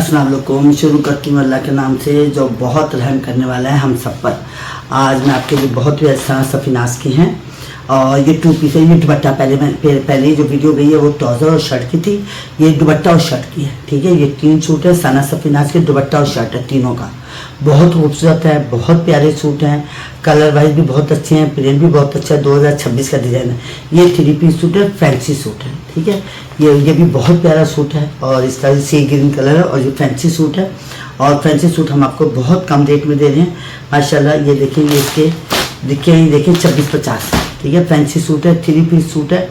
अस्सलाम वालेकुम। शुरू करती हूँ अल्लाह के नाम से जो बहुत रहम करने वाला है हम सब पर। आज मैं आपके लिए बहुत ही अच्छा सफीनाज की हैं और ये टू पीस है। ये दुपट्टा पहले जो वीडियो गई है वो ट्राउज़र और शर्ट की थी, ये दुपट्टा और शर्ट की है। ठीक है, ये 3 सूट है सना सफीनाज के, दुपट्टा और शर्ट है तीनों का। बहुत खूबसूरत है, बहुत प्यारे सूट हैं, कलर वाइज भी बहुत अच्छे हैं, प्रिंट भी बहुत अच्छा है। 2026 का डिज़ाइन है। ये 3 पीस सूट है, फैंसी सूट है। ठीक है, ये भी बहुत प्यारा सूट है और इसका सी ग्रीन कलर है और ये फैंसी सूट है। और फैंसी सूट हम आपको बहुत कम रेट में दे रहे हैं माशाल्लाह। ये देखेंगे इसके देखिए 2650। ठीक है, फैंसी सूट है, 3 पीस सूट है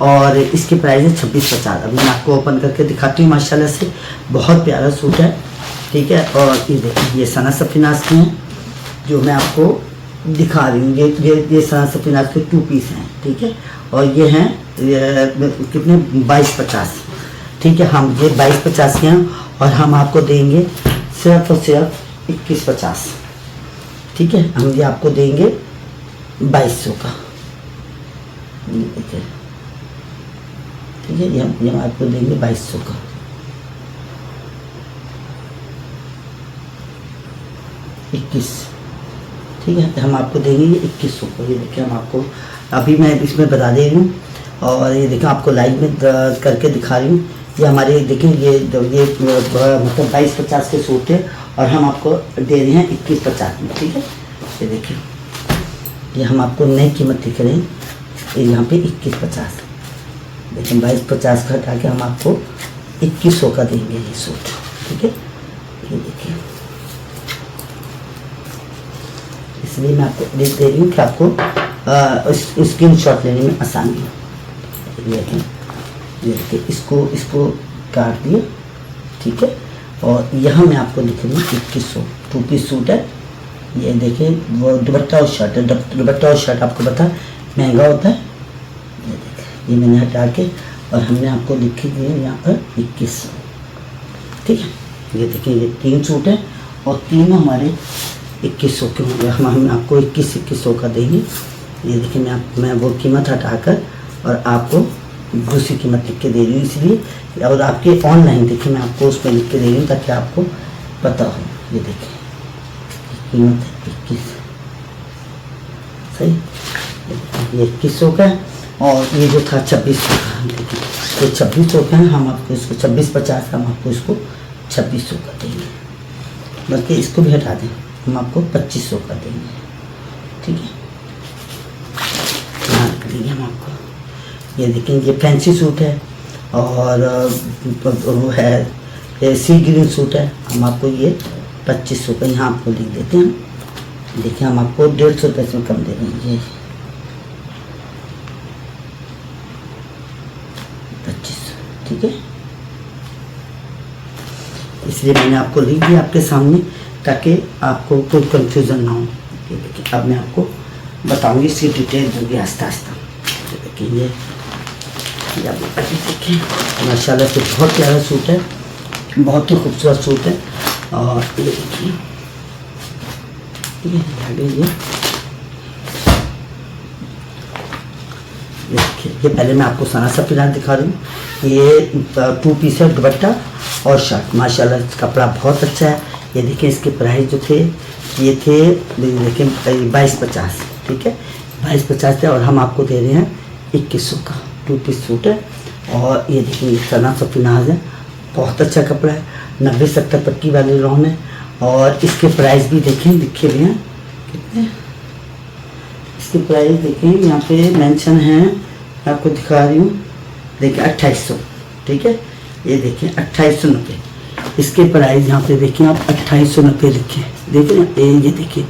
और इसकी प्राइस है 2650। अभी मैं आपको ओपन करके दिखाती हूँ माशाल्लाह से, बहुत प्यारा सूट है। ठीक है, और ये देखिए ये सना सफीनाज की हैं जो मैं आपको दिखा रही हूँ। ये सना सफीनाज के 2 पीस हैं। ठीक है, और ये हैं कितने 2250। ठीक है, हम ये 2250 के हैं और हम आपको देंगे सिर्फ और सिर्फ 2150। ठीक है, हम ये आपको देंगे 2200 का। ठीक है, ये हम आपको देंगे 2200 का। ठीक है, हम आपको देंगे ये 2100 को। ये देखिए हम आपको अभी मैं इसमें बता दे रही हूँ और ये देखिए आपको लाइव में करके दिखा रही हूँ। ये हमारे देखिए ये मतलब 2250 के सूट है और हम आपको दे रहे हैं 2150 में। ठीक है, ये देखिए ये हम आपको नई कीमत दिख रही है, ये यहाँ पे 2150। देखिए 2250 का हटा के हम आपको 2100 का देंगे ये सूट। ठीक है, ये देखिए इसलिए मैं आपको दे रही हूँ कि आपको स्क्रीन शॉट लेने में आसानी है। ये देखिए इसको काट दिया। ठीक है, और यहाँ मैं आपको लिख रही हूँ 2100। 2 पीस सूट है। ये देखिए वो दुपट्टा और शर्ट है। दुपट्टा और शर्ट आपको पता महंगा होता है। ये देखिए ये मैंने हटा के और हमने आपको लिखी दी है यहाँ पर 2100। ठीक है, ये देखिए ये 3 सूट है और तीनों हमारे 2100 के होंगे। हम आपको 2100 का देंगे। ये देखिए मैं वो कीमत हटाकर और आपको दूसरी कीमत लिख के दे रही हूँ, इसलिए और आपके ऑनलाइन देखिए मैं आपको उस पर लिख के दे रही हूँ ताकि आपको पता हो। ये देखिए कीमत है 21, सही। ये 2100 का है और ये जो था 2600 का। देखिए तो 2600 का है, हम आपको इसको 2650 का हम आपको इसको 2600 का देंगे। बल्कि इसको भी हटा दें, हम आपको 2500 का देंगे। ठीक है, देंगे हम आपको। ये देखें ये फैंसी सूट है और वो है ये सी ग्रीन सूट है। हम आपको ये 2500 का यहाँ आपको लिख देते हैं। देखिए हम आपको 150 रुपये से कम दे देंगे। 2500। ठीक है, इसलिए मैंने आपको लिख दिया आपके सामने ताकि आपको कोई कंफ्यूजन ना हो। ये देखिए अब मैं आपको बताऊंगी इसकी डिटेल दूंगी आस्ता आस्ता। देखिए ये देखिए माशाल्लाह से बहुत प्यारा सूट है, बहुत ही खूबसूरत सूट है। और ये देखिए ये पहले मैं आपको सना सफीनाज दिखा रही हूँ। ये 2 पीस है, दुपट्टा और शर्ट। माशाल्लाह कपड़ा बहुत अच्छा है। ये देखिए इसके प्राइस जो थे ये थे देखिए 2250। ठीक है, 2250 थे और हम आपको दे रहे हैं 2100 का। 2 पीस सूट है और ये देखिए सना सफीनाज है, बहुत अच्छा कपड़ा है। 90-70 पट्टी वाले रॉन है और इसके प्राइस भी देखें लिखे हुए हैं कितने। इसके प्राइस देखें यहाँ पे मेंशन है, मैं आपको दिखा रही हूँ। देखिए 2800। ठीक है, ये देखिए 2890 इसके प्राइस यहाँ पे देखिए आप 2890 लिखे। देखिए ये देखिए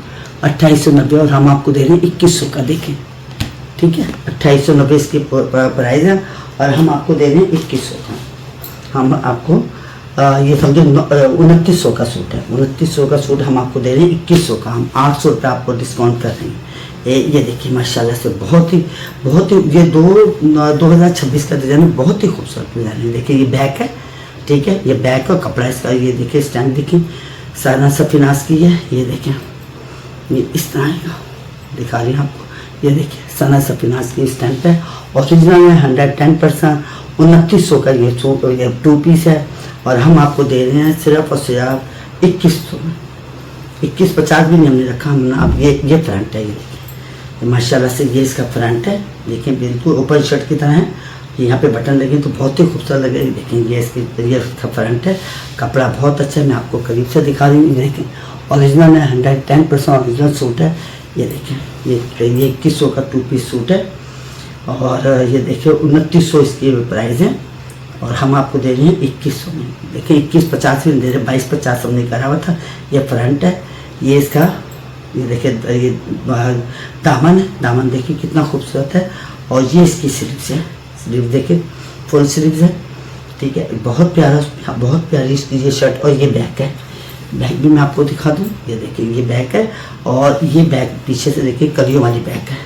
2890 और हम आपको दे रहे हैं 2100 का। देखिए ठीक है, 2890 इसके प्राइस है और हम आपको दे रहे हैं 2100 का। हम आपको ये समझो 2900 का सूट है। 2900 का सूट हम आपको दे रहे हैं 2100 का। हम 800 रुपये आपको डिस्काउंट कर रहे हैं। ये देखिए माशाल्लाह से बहुत ही ये 2026 का डिज़ाइन है, बहुत ही खूबसूरत डिज़ाइन है। देखिए ये बैक है। ठीक है, ये बैक और कपड़ा इसका ये देखिए स्टैंड देखिए सना सफीनाज की है। ये देखिए ये इस तरह का दिखा रही हूँ आपको। ये देखिए सना सफीनाज की स्टैंड है, ओरिजिनल है 110%। 2900 का ये 2 पीस है और हम आपको दे रहे हैं सिर्फ और सिर्फ 2100 में। 2150 भी नहीं हमने रखा, हमने अब ये फ्रंट है, ये देखिए माशाल्लाह से ये इसका फ्रंट है। देखिए बिल्कुल ओपन शर्ट की तरह है, यहाँ पे बटन लगे तो बहुत ही खूबसूरत लगेगी। देखें ये इसका फ्रंट है, कपड़ा बहुत अच्छा है, मैं आपको करीब से दिखा रही हूँ। देखें ओरिजिनल है, 110% ओरिजिनल सूट है। ये देखें ये 2100 का 2 पीस सूट है और ये देखिए 2900 इसकी प्राइस है और हम आपको दे रहे हैं 2100 में। देखिए 2150 में दे रहे हैं, 2250 हमने करा हुआ था। ये फ्रंट है, ये इसका ये देखिए ये दामन है, दामन देखिए कितना खूबसूरत है और ये इसकी स्लीव्स है, स्लीव देखिए फुल स्लीव्स है, ठीक है। बहुत प्यारा, बहुत प्यारी इसकी ये शर्ट और ये बैक है। बैक भी मैं आपको दिखा दूँ, ये देखिए ये बैक है और ये बैक पीछे से देखिए कलियों वाली बैक है,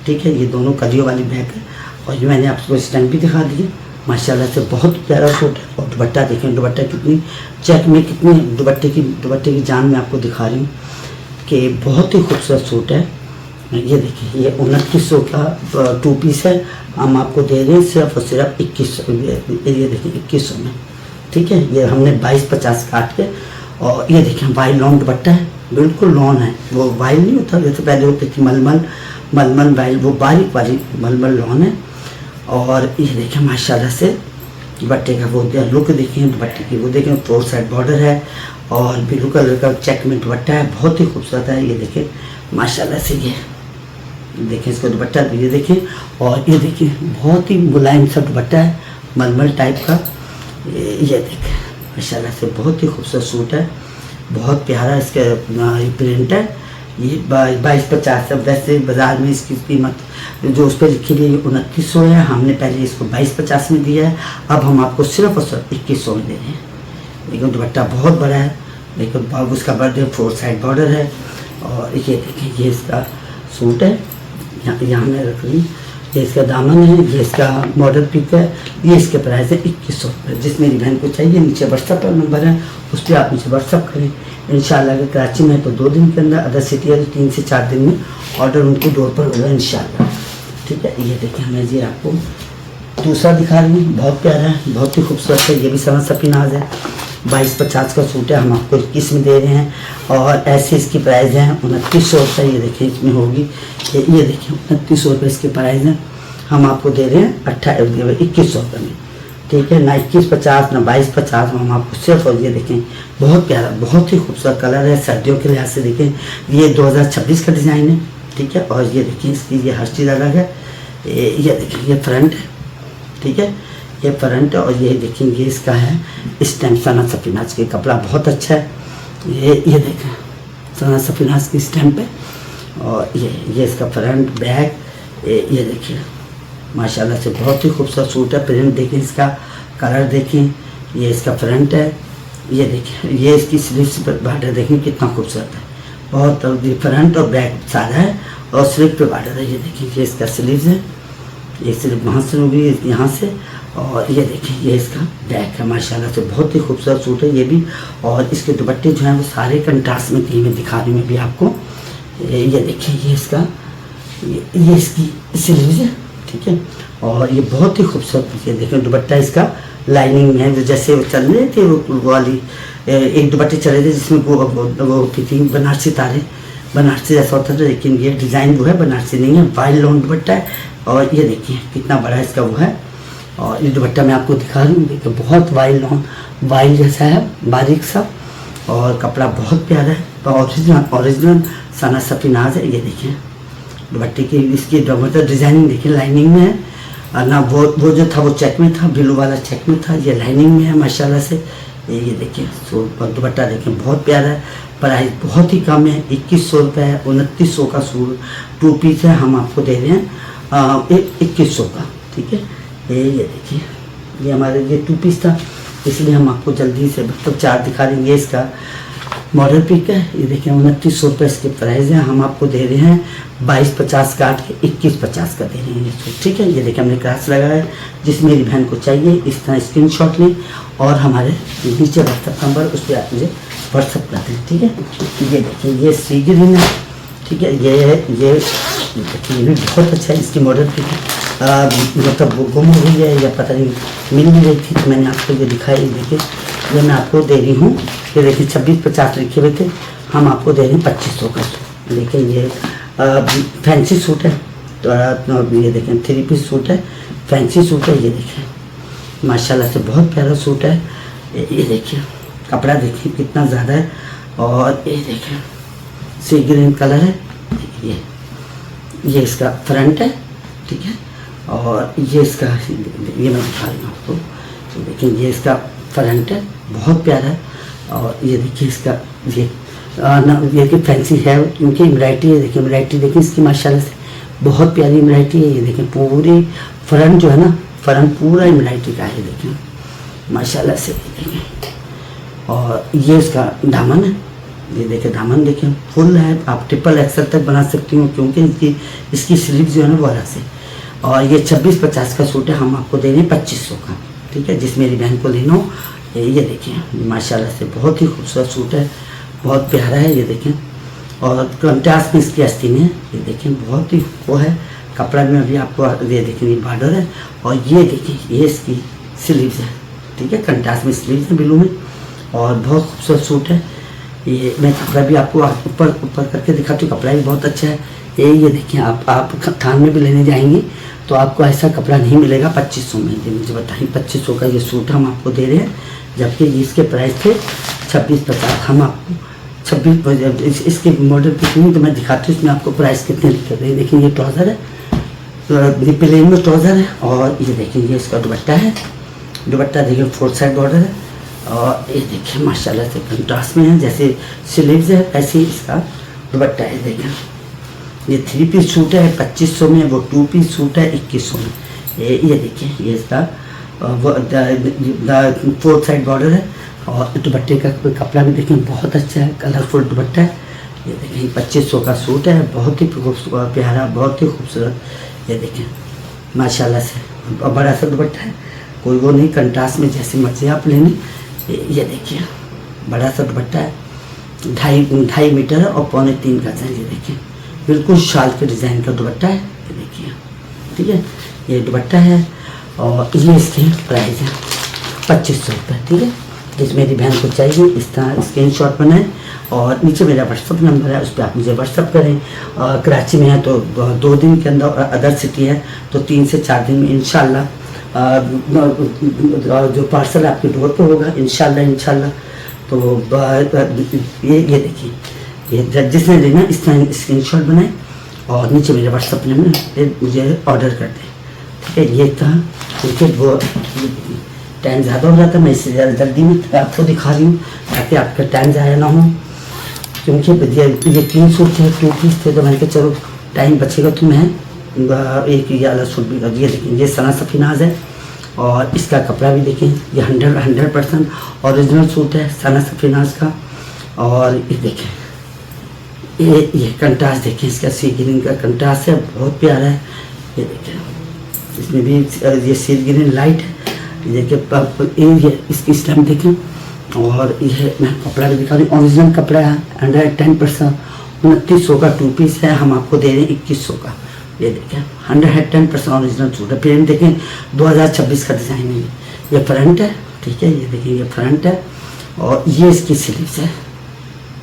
ठीक है। ये दोनों कलियों वाली बैक है और ये मैंने आपको स्टैंड भी दिखा दिया। माशाल्लाह से बहुत प्यारा सूट है और दुपट्टा देखें, दुपट्टा कितनी चेक में कितनी दुपट्टे की जान मैं आपको दिखा रही हूँ कि बहुत ही खूबसूरत सूट है। ये देखिए ये 2900 का 2 पीस है, हम आपको दे रहे हैं सिर्फ और सिर्फ 2100। ये देखिए 2100 में, ठीक है। ये हमने 2250 काट के और ये देखिए वाइल लॉन दुपट्टा है, बिल्कुल लॉन है, वो वाइल नहीं होता जैसे पहले होती थी मलमल वाइल, वो बारीक वाली मलमल लॉन है। और ये देखिए माशाल्लाह से दुपट्टे का वो लुक देखिए, दुपट्टे की वो देखिए 4 साइड बॉर्डर है और ब्लू कलर का चेक में दुपट्टा है, बहुत ही खूबसूरत है। ये देखिए माशाल्लाह से ये देखिए इसका दुपट्टा ये देखिए और ये देखिए बहुत ही मुलायम सा दुपट्टा है, मलमल टाइप का। ये देखिए माशाल्लाह से बहुत ही खूबसूरत सूट है, बहुत प्यारा इसका प्रिंट है। ये 2250 है, वैसे बाज़ार में इसकी कीमत जो उस पर लिखी हुई है 2900 है, हमने पहले इसको 2250 में दिया है, अब हम आपको सिर्फ और सिर्फ 2100 में दे रहे हैं। लेकिन दुपट्टा बहुत बड़ा है, लेकिन उसका बॉर्डर 4 साइड बॉर्डर है और ये देखिए ये इसका सूट है, यहाँ मैं रख रही हूँ। ये इसका दामन है, ये इसका मॉडल पिक है, ये इसके प्राइस है 2100 रुपये। जिस मेरी बहन को चाहिए नीचे व्हाट्सअप पर नंबर है, उस पर आप मुझे व्हाट्सअप करें। इंशाल्लाह अगर कराची में तो 2 दिन के अंदर, अदर सिटी है तो 3 से 4 दिन में ऑर्डर उनके डोर पर होगा इंशाल्लाह, ठीक है। ये देखिए मैं जी आपको दूसरा दिखा रही हूँ, बहुत प्यारा है, बहुत ही खूबसूरत है। ये भी सना सफीनाज है, 2250 का सूट है, हम आपको 21 में दे रहे हैं और ऐसे इसकी प्राइस है 2900 रुपये। ये देखिए इसमें होगी, ये देखिए 2900 रुपये इसकी प्राइस है, हम आपको दे रहे हैं 2100 रुपये में, ठीक है। ना 2150 ना 2250, हम आपको सिर्फ। और ये देखें बहुत प्यारा, बहुत ही खूबसूरत कलर है, सर्दियों के लिहाज से देखें ये 2026 का डिज़ाइन है, ठीक है। और ये देखिए इसकी ये हर चीज़ अलग है। ये देखिए ये फ्रंट है, ठीक है, ये फ्रंट है और ये देखिए ये इसका है स्टैम्प सना सफीनाज के, कपड़ा बहुत अच्छा है। ये देखें सना सफीनाज की स्टैम्प है और ये इसका फ्रंट बैक, ये देखिए माशाल्लाह से बहुत ही खूबसूरत सूट है। प्रिंट देखें, इसका कलर देखें, ये इसका फ्रंट है, ये देखिए ये इसकी स्लीव्स पर बॉर्डर देखें कितना खूबसूरत है, बहुत फ्रंट और बैक सादा है और स्लीव पे बॉर्डर है। ये देखिए ये इसका स्लीव्स है, ये स्लीव वहाँ से होगी यहाँ से, और ये देखिए ये इसका बैक है। माशाल्लाह से बहुत ही खूबसूरत सूट है ये भी। और इसके दुपट्टे जो हैं वो सारे कंट्रास्ट में थी, मैं दिखा रही हूँ मैं भी आपको। ये देखिए ये इसका ये इसकी स्लीव्स है, ठीक है। और ये बहुत ही खूबसूरत, ये देखें दुपट्टा इसका लाइनिंग में है, जो जैसे वो चल रहे थे वो वाली एक दुपट्टे चले थे जिसमें वो होती थी बनारसी तारे, बनारसी जैसा होता था, लेकिन ये डिज़ाइन वो है बनारसी नहीं है, वाइल्ड लॉन दुपट्टा है। और ये देखिए कितना बड़ा इसका वो है और ये दुपट्टा मैं आपको दिखा रही हूँ, देखिए बहुत वाइल्ड लॉन वाइल्ड जैसा है, बारीक सा, और कपड़ा बहुत प्यारा है, ओरिजिनल सना सफीनाज है। ये देखिए दुपट्टे की इसकी डिज़ाइनिंग देखिए, लाइनिंग में है ना, वो जो था वो चेक में था, ब्लू वाला चेक में था, ये लाइनिंग में है माशाल्लाह से। ये देखिए सूट दुपट्टा देखिए बहुत प्यारा है, प्राइस बहुत ही कम है, 2100 रुपये है, 2900 का सूट 2 पीस है, हम आपको दे रहे हैं 2100 का, ठीक है। ये देखिए ये हमारे ये 2 पीस था, इसलिए हम आपको जल्दी से मतलब 4 दिखा देंगे। इसका मॉडल पिक है, ये देखिए 2900 रुपये इसके प्राइस है, हम आपको दे रहे हैं 2250 काट के 2150 का दे रहे हैं इसको, ठीक है। ये देखिए हमने क्रास लगाया है, जिस मेरी बहन को चाहिए इस तरह स्क्रीनशॉट लें और हमारे नीचे व्हाट्सअप नंबर उस पर आप मुझे व्हाट्सअप कर दें, ठीक है। ये देखिए ये सी ग्रीन है, ठीक है। ये देखिए ये भी बहुत अच्छा है, इसकी मॉडल पिक है, मतलब वो गुम हो गई है या पता नहीं मिल नहीं रही थी, तो मैंने आपको ये दिखाई। देखिए ये मैं आपको दे रही हूँ, ये देखिए 2650 लिखे हुए थे, हम आपको दे रहे हैं 2500 का। देखिए ये फैंसी सूट है, तो ये देखें 3 पीस सूट है, फैंसी सूट है। ये देखिए माशाल्लाह से बहुत प्यारा सूट है। ये देखिए कपड़ा देखिए कितना ज़्यादा है, और ये देखिए सी ग्रीन कलर है। ये इसका फ्रंट है, ठीक है, और ये इसका, ये मैं दिखा रही हूँ आपको। तो देखिए ये इसका फ्रंट है, बहुत प्यारा है। और ये देखिए इसका ये कि फैंसी है, क्योंकि एम्ब्रॉयडरी है। देखिए एम्ब्रॉयडरी देखिए इसकी माशाल्लाह से बहुत प्यारी एम्ब्रॉयडरी है। ये देखिए पूरी फ्रंट जो है ना, फ्रंट पूरा एम्ब्रॉयडरी का है, देखिए माशाल्लाह से। देखिए और ये इसका दामन है, ये देखिए दामन देखिए फुल है, आप ट्रिपल एक्सल तक बना सकती हो, क्योंकि इसकी स्लीव जो है ना वो अलग से। और ये 2650 का सूट है, हम आपको दे रहे हैं 2500 का, ठीक है। जिस मेरी बहन को लेना हो, ये देखिए माशाल्लाह से बहुत ही खूबसूरत सूट है, बहुत प्यारा है। ये देखें, और कंट्रास्ट में इसकी आस्तीन है, ये देखें बहुत ही वो है। कपड़ा में अभी आपको ये देखें ये बॉर्डर है, और ये देखिए ये इसकी स्लीव्स है, ठीक है, कंट्रास्ट में स्लीव्स है ब्लू में, और बहुत खूबसूरत सूट है। ये मैं कपड़ा भी आपको ऊपर करके दिखाती हूँ, कपड़ा भी बहुत अच्छा है। ये देखिए आप थान में भी लेने जाएंगी तो आपको ऐसा कपड़ा नहीं मिलेगा 2500 में। ये मुझे बताइए 2500 का ये सूट हम आपको दे रहे हैं, जबकि इसके प्राइस थे 2650। हम आपको 26 इसके मॉडल कितनी तो मैं दिखाती हूँ, इसमें आपको प्राइस कितने लिखे थे। देखिए ये ट्राउज़र है, ये प्लेन में ट्राउज़र है, और ये देखिए ये इसका दुपट्टा है। दुपट्टा देखिए 4 साइड बॉर्डर है, और ये देखिए माशाल्लाह से कंट्रास्ट में है, जैसे स्लीव्स है ऐसे ही इसका दुपट्टा है। देखिए ये 3 पीस सूट है 2500 में, वो 2 पीस सूट है 2100 में। ये देखिए ये इसका 4 साइड बॉर्डर है, और दुपट्टे का कपड़ा भी देखें बहुत अच्छा है, कलरफुल दुपट्टा है। ये देखिए 2500 का सूट है, बहुत ही प्यारा, बहुत ही खूबसूरत। ये देखें माशाल्लाह से, और बड़ा सा दुपट्टा है, कोई वो नहीं, कंट्रास्ट में जैसे मर्जी आप लेनी। ये देखिए बड़ा सा दुपट्टा है, 2.5 मीटर है, और 2.25 गज है। ये देखिए बिल्कुल शाल के डिज़ाइन का दुपट्टा है। ये देखिए, ठीक है, ये दुपट्टा है, और ये इसके प्राइस है 2500 रुपये, ठीक है। जिस मेरी बहन को चाहिए इस तरह स्क्रीनशॉट बनाएं, और नीचे मेरा व्हाट्सअप नंबर है, उस पर आप मुझे व्हाट्सअप करें। कराची में है तो 2 दिन के अंदर, और अदर सिटी है तो 3 से 4 दिन में इंशाल्लाह जो पार्सल आपके डोर पे होगा इंशाल्लाह। तो ये देखिए, ये जिसने लेना इस तरह स्क्रीनशॉट बनाए, और नीचे मेरे व्हाट्सअप नंबर पे मुझे ऑर्डर कर दें, ठीक है। ये था, क्योंकि वो टाइम ज़्यादा हो रहा था, मैं इससे जल्दी में आपको दिखा रही हूँ ताकि आपका टाइम ज़ाया ना हो, क्योंकि ये 3 सूट थे 2 पीस थे, तो मैंने कहा चलो टाइम बचेगा तो मैं एक ये वाला सूट भी कर। ये देखिए ये सना सफीनाज है, और इसका कपड़ा भी देखें, ये 100% ओरिजिनल सूट है सना सफीनाज का। और ये देखें ये कंट्रास्ट देखें, इसका सी ग्रीन का कंट्रास्ट है, बहुत प्यारा है। ये देखें इसमें भी ये सी ग्रीन लाइट है। देखिए इसकी स्टैम्प देखें, और ये मैं कपड़ा भी दिखा रही हूँ, ओरिजिनल कपड़ा है, 110%। 2900 का 2 पीस है, हम आपको दे रहे हैं 2100 का। ये देखें 110% ओरिजिनल सूट है। प्रिंट देखें 2026 का डिज़ाइन है। ये फ्रंट है, ठीक है, ये देखिए ये फ्रंट है, और ये इसकी स्लीव्स है,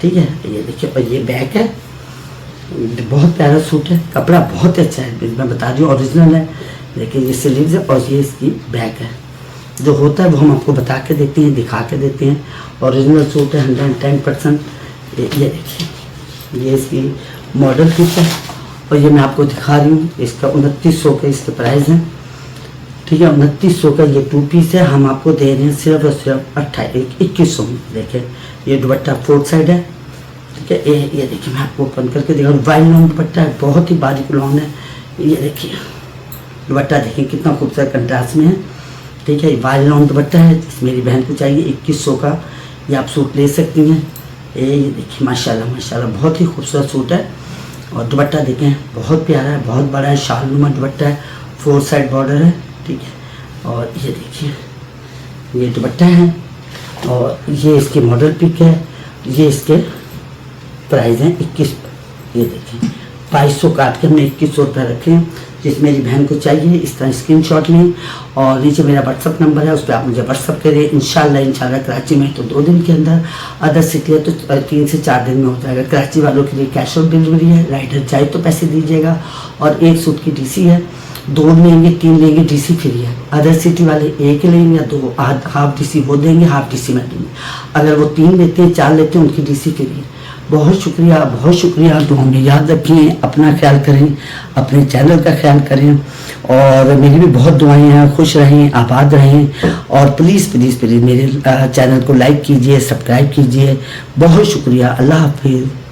ठीक है। ये देखिए, और ये बैक है, बहुत प्यारा सूट है, कपड़ा बहुत अच्छा है, मैं बता दूँ ओरिजिनल है। देखिए ये स्लीव्स है, और ये इसकी बैक है। जो होता है वो हम आपको बता के देते हैं, दिखा के देते हैं। ओरिजिनल सूट है 110%। ये देखिए ये इसकी मॉडल पीस है, और ये मैं आपको दिखा रही हूँ। इसका 2900 के इसके प्राइस हैं, ठीक है। 2900 का ये 2 पीस है, हम आपको दे रहे हैं सिर्फ और सिर्फ 2100 में। देखिए ये दुपट्टा 4 साइड है, ठीक है। ये देखिए मैं आपको ओपन करके दिखा रहा हूँ, वाइड लॉन्ग दुपट्टा है, बहुत ही बारीक लॉन्ग है। ये देखिए दुपट्टा देखिए कितना खूबसूरत कंट्रास्ट में है, ठीक है। वाइड लॉन्ग दुपट्टा है, मेरी बहन को चाहिए 2100 का, ये आप सूट ले सकती हैं। ये देखिए माशाल्लाह बहुत ही खूबसूरत सूट है, और दुपट्टा देखें बहुत प्यारा है, बहुत बड़ा है, शाल नुमा दुपट्टा है, 4 साइड बॉर्डर है, ठीक है। और ये देखिए ये दुपट्टा है, और ये इसकी मॉडल पिक है। ये इसके प्राइस हैं 21। ये देखिए 2200 काट के हमने 2100 रुपये रखे हैं। जिस मेरी बहन को चाहिए इस तरह स्क्रीनशॉट लें और नीचे मेरा व्हाट्सअप नंबर है, उस पर आप मुझे व्हाट्सअप करें। इंशाल्लाह कराची में तो 2 दिन के अंदर, अदर सिटी है तो 3 से 4 दिन में हो जाएगा। कराची वालों के लिए कैश ऑन डिलीवरी है, राइडर चाहे तो पैसे दीजिएगा और 1 सूट की डीसी है, 2 लेंगे 3 लेंगे डीसी फ्री है। अदर सिटी वाले 1 लेंगे या 2 हाफ डीसी वो देंगे, हाफ डीसी मैं दूँगी। अगर वो 3 लेते हैं 4 लेते हैं उनकी डीसी फ्री है। बहुत शुक्रिया। तो हमें याद रखें, अपना ख्याल करें, अपने चैनल का ख्याल करें और मेरी भी बहुत दुआएं हैं। खुश रहें, आबाद रहें और प्लीज़ मेरे चैनल को लाइक कीजिए, सब्सक्राइब कीजिए। बहुत शुक्रिया। अल्लाह हाफिज़।